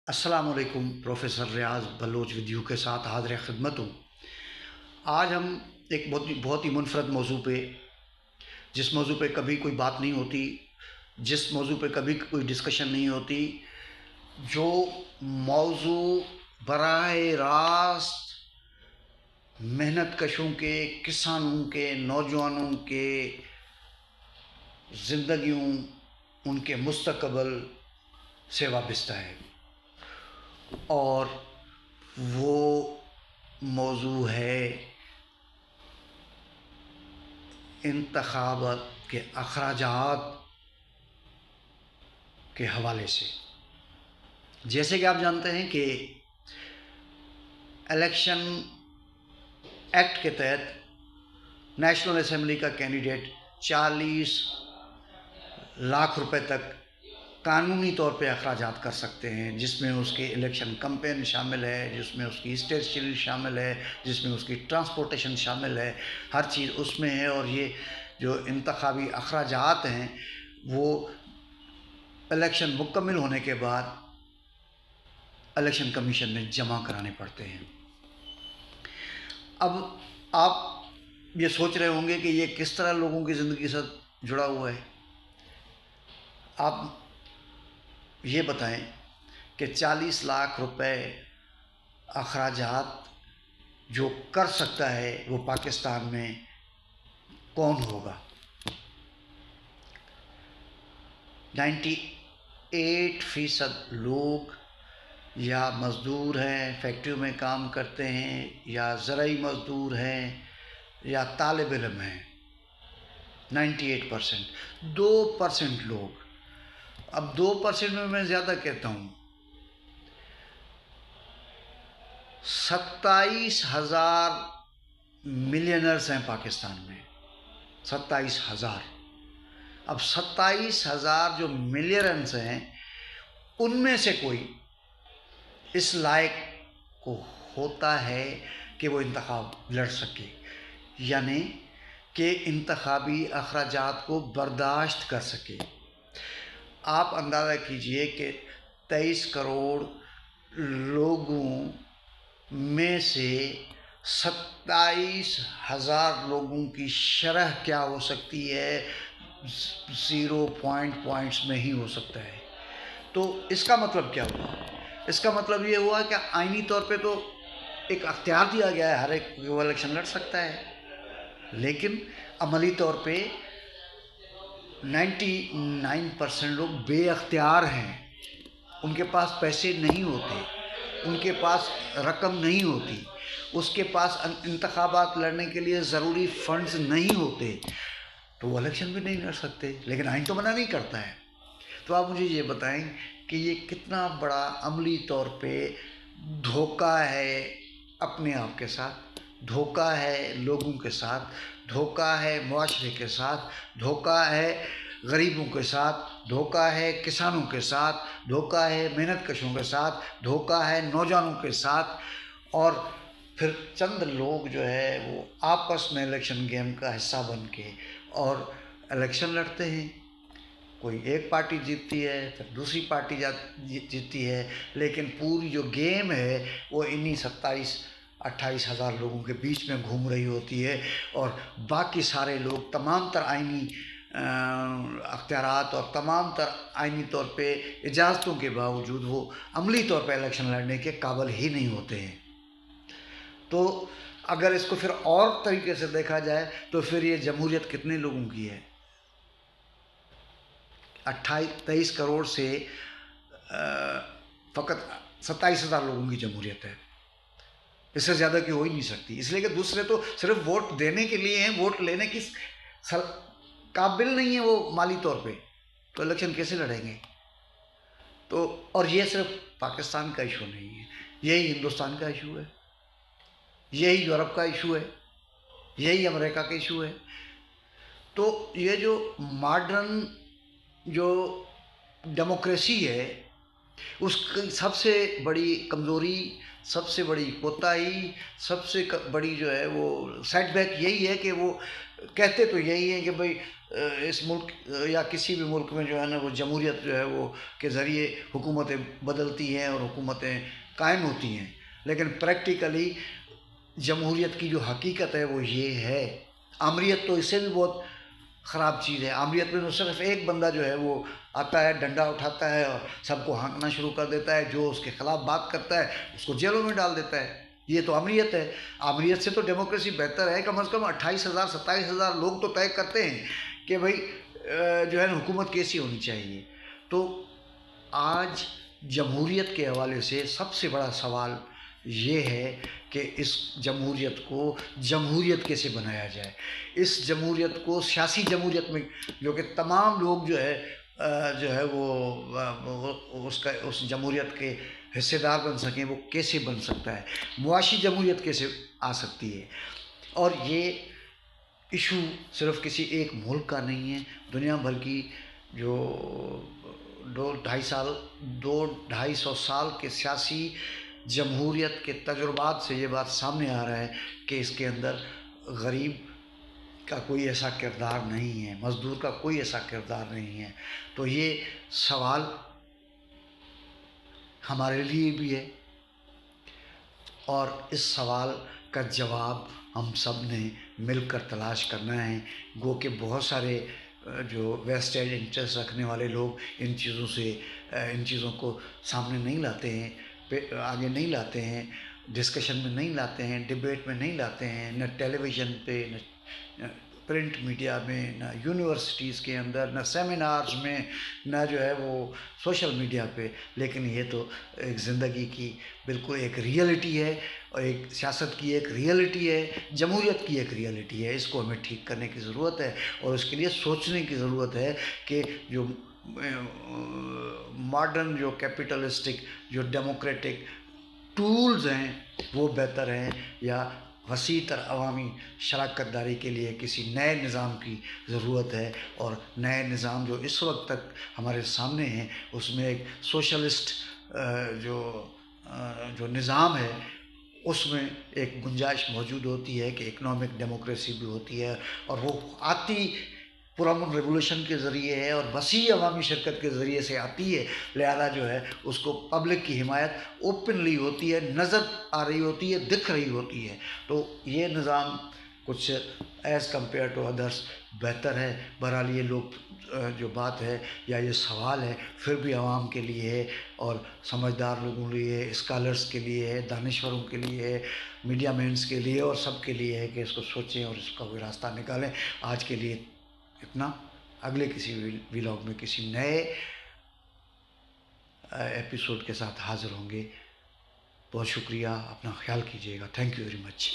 अस्सलाम वालेकुम। प्रोफेसर रियाज Bloch video के साथ हाज़िर खिदमत हूँ। आज हम एक बहुत ही मुनफरद मौजू पे, जिस मौजू पे कभी कोई बात नहीं होती, जिस मौजू पे कभी कोई डिस्कशन नहीं होती, जो मौजू बराह रास्त मेहनत कशों के, किसानों के, नौजवानों के ज़िंदगियों, उनके मुस्तक़बल से वाबस्ता है, और वो मौजू है इंतखाबात के अखराजात के हवाले से। जैसे कि आप जानते हैं कि इलेक्शन एक्ट के तहत नेशनल असेंबली का कैंडिडेट 40 लाख रुपए तक कानूनी तौर पे अखराजात कर सकते हैं, जिसमें उसके इलेक्शन कैंपेन शामिल है, जिसमें उसकी स्टेशनरी शामिल है, जिसमें उसकी ट्रांसपोर्टेशन शामिल है, हर चीज़ उसमें है। और ये जो इंतखाबी अखराजात हैं वो इलेक्शन मुकम्मल होने के बाद इलेक्शन कमीशन में जमा कराने पड़ते हैं। अब आप ये सोच रहे होंगे कि ये किस तरह लोगों की ज़िंदगी के साथ जुड़ा हुआ है। आप ये बताएं कि 40 लाख रुपए अखराजात जो कर सकता है वो पाकिस्तान में कौन होगा। 98% लोग या मज़दूर हैं, फैक्ट्रियों में काम करते हैं, या ज़राई मज़दूर हैं, या तालिब इल्म हैं। 98%। 2% लोग, अब 2% में मैं ज़्यादा कहता हूँ, 27,000 मिलियनर्स हैं पाकिस्तान में। 27,000। अब 27,000 जो मिलियनर्स हैं उनमें से कोई इस लायक को होता है कि वो इंतखाब लड़ सके, यानी कि इंतखाबी अखराजात को बर्दाश्त कर सके। आप अंदाज़ा कीजिए कि 23 करोड़ लोगों में से 27,000 लोगों की शरह क्या हो सकती है, 0 पॉइंट्स में ही हो सकता है। तो इसका मतलब क्या हुआ? इसका मतलब ये हुआ कि आईनी तौर पे तो एक अख्तियार दिया गया है, हर एक वो इलेक्शन लड़ सकता है, लेकिन अमली तौर पे 99% लोग बेअख्तियार हैं। उनके पास पैसे नहीं होते, उनके पास रकम नहीं होती, उसके पास इंतखाबात लड़ने के लिए ज़रूरी फंड्स नहीं होते, तो वो इलेक्शन भी नहीं लड़ सकते। लेकिन आइन तो मना नहीं करता है। तो आप मुझे ये बताएं कि ये कितना बड़ा अमली तौर पे धोखा है अपने आप के साथ, धोखा है लोगों के साथ, धोखा है मुआशरे के साथ, धोखा है गरीबों के साथ, धोखा है किसानों के साथ, धोखा है मेहनत कशों के साथ, धोखा है नौजवानों के साथ। और फिर चंद लोग जो है वो आपस में इलेक्शन गेम का हिस्सा बन के और इलेक्शन लड़ते हैं। कोई एक पार्टी जीतती है, फिर दूसरी पार्टी जीतती है, लेकिन पूरी जो गेम है वो इन्हीं 27-28 हज़ार लोगों के बीच में घूम रही होती है। और बाकी सारे लोग तमाम तर आइनी अख्तियारात और तमाम तर आइनी तौर पे इजाज़तों के बावजूद वो अमली तौर पे इलेक्शन लड़ने के काबिल ही नहीं होते हैं। तो अगर इसको फिर और तरीके से देखा जाए तो फिर ये जमहूरियत कितने लोगों की है? 23 करोड़ से फ़कत 27,000 लोगों की जमहूरियत है। इससे ज़्यादा की हो ही नहीं सकती, इसलिए कि दूसरे तो सिर्फ वोट देने के लिए हैं, वोट लेने की काबिल नहीं है वो माली तौर पे, तो इलेक्शन कैसे लड़ेंगे? तो और ये सिर्फ पाकिस्तान का इशू नहीं है, यही हिंदुस्तान का इशू है, यही यूरोप का इशू है, यही अमेरिका का इशू है। तो ये जो मॉडर्न जो डेमोक्रेसी है उसकी सबसे बड़ी कमज़ोरी, सबसे बड़ी कोताही, सबसे बड़ी जो है वो सेटबैक यही है कि वो कहते तो यही है कि भाई اس ملک یا کسی بھی ملک میں جو ہے نا وہ جمہوریت جو ہے وہ کے ذریعے حکومتیں بدلتی ہیں اور حکومتیں قائم ہوتی ہیں، لیکن پریکٹیکلی جمہوریت کی جو حقیقت ہے وہ یہ ہے۔ آمریت تو اس سے بھی بہت خراب چیز ہے۔ آمریت میں تو صرف ایک بندہ جو ہے وہ آتا ہے، ڈنڈا اٹھاتا ہے اور سب کو ہانکنا شروع کر دیتا ہے، جو اس کے خلاف بات کرتا ہے اس کو جیلوں میں ڈال دیتا ہے۔ یہ تو امریت ہے۔ امریت سے تو ڈیموکریسی بہتر ہے، کم از کم 28,000 27,000 لوگ تو طے کرتے ہیں کہ بھائی جو ہے نا حکومت کیسی ہونی چاہیے۔ تو آج جمہوریت کے حوالے سے سب سے بڑا سوال یہ ہے کہ اس جمہوریت کو جمہوریت کیسے بنایا جائے۔ اس جمہوریت کو سیاسی جمہوریت میں جو کہ تمام لوگ جو ہے وہ اس جمہوریت کے حصے دار بن سکیں، وہ کیسے بن سکتا ہے۔ معاشی جمہوریت کیسے آ سکتی ہے۔ اور یہ ایشو صرف کسی ایک ملک کا نہیں ہے، دنیا بھر کی جو 200-250 سال کے سیاسی جمہوریت کے تجربات سے یہ بات سامنے آ رہا ہے کہ اس کے اندر غریب کا کوئی ایسا کردار نہیں ہے، مزدور کا کوئی ایسا کردار نہیں ہے۔ تو یہ سوال ہمارے لیے بھی ہے اور اس سوال کا جواب ہم سب نے مل کر تلاش کرنا ہے۔ گو کہ بہت سارے جو ویسٹڈ انٹرسٹ رکھنے والے لوگ ان چیزوں کو سامنے نہیں لاتے ہیں، آگے نہیں لاتے ہیں، ڈسکشن میں نہیں لاتے ہیں، ڈبیٹ میں نہیں لاتے ہیں، نہ ٹیلی ویژن پہ، نہ پرنٹ میڈیا میں، نہ یونیورسٹیز کے اندر، نہ سیمینارز میں، نہ جو ہے وہ سوشل میڈیا پہ۔ لیکن یہ تو ایک زندگی کی بالکل ایک ریئلٹی ہے اور ایک سیاست کی ایک ریئلٹی ہے، جمہوریت کی ایک ریئلٹی ہے۔ اس کو ہمیں ٹھیک کرنے کی ضرورت ہے اور اس کے لیے سوچنے کی ضرورت ہے کہ جو ماڈرن جو کیپٹلسٹک جو ڈیموکریٹک ٹولز ہیں وہ بہتر ہیں یا وسیع تر عوامی شراکت داری کے لیے کسی نئے نظام کی ضرورت ہے۔ اور نئے نظام جو اس وقت تک ہمارے سامنے ہیں اس میں ایک سوشلسٹ جو نظام ہے اس میں ایک گنجائش موجود ہوتی ہے کہ اکنامک ڈیموکریسی بھی ہوتی ہے اور وہ آتی پرامن ریولوشن کے ذریعے ہے اور وسیع عوامی شرکت کے ذریعے سے آتی ہے، لہذا جو ہے اس کو پبلک کی حمایت اوپنلی ہوتی ہے، نظر آ رہی ہوتی ہے، دکھ رہی ہوتی ہے۔ تو یہ نظام کچھ ایز کمپیئر ٹو ادرس بہتر ہے۔ بہرحال یہ لوگ جو بات ہے یا یہ سوال ہے پھر بھی عوام کے لیے ہے اور سمجھدار لوگوں کے لیے ہے، اسکالرس کے لیے ہے، دانشوروں کے لیے ہے، میڈیا مینس کے لیے اور سب کے لیے ہے کہ اس کو سوچیں اور اس کا کوئی راستہ نکالیں۔ آج کے لیے اتنا، اگلے کسی ویلاگ میں کسی نئے ایپیسوڈ کے ساتھ حاضر ہوں گے۔ بہت شکریہ، اپنا خیال کیجیے گا۔ Thank you very much.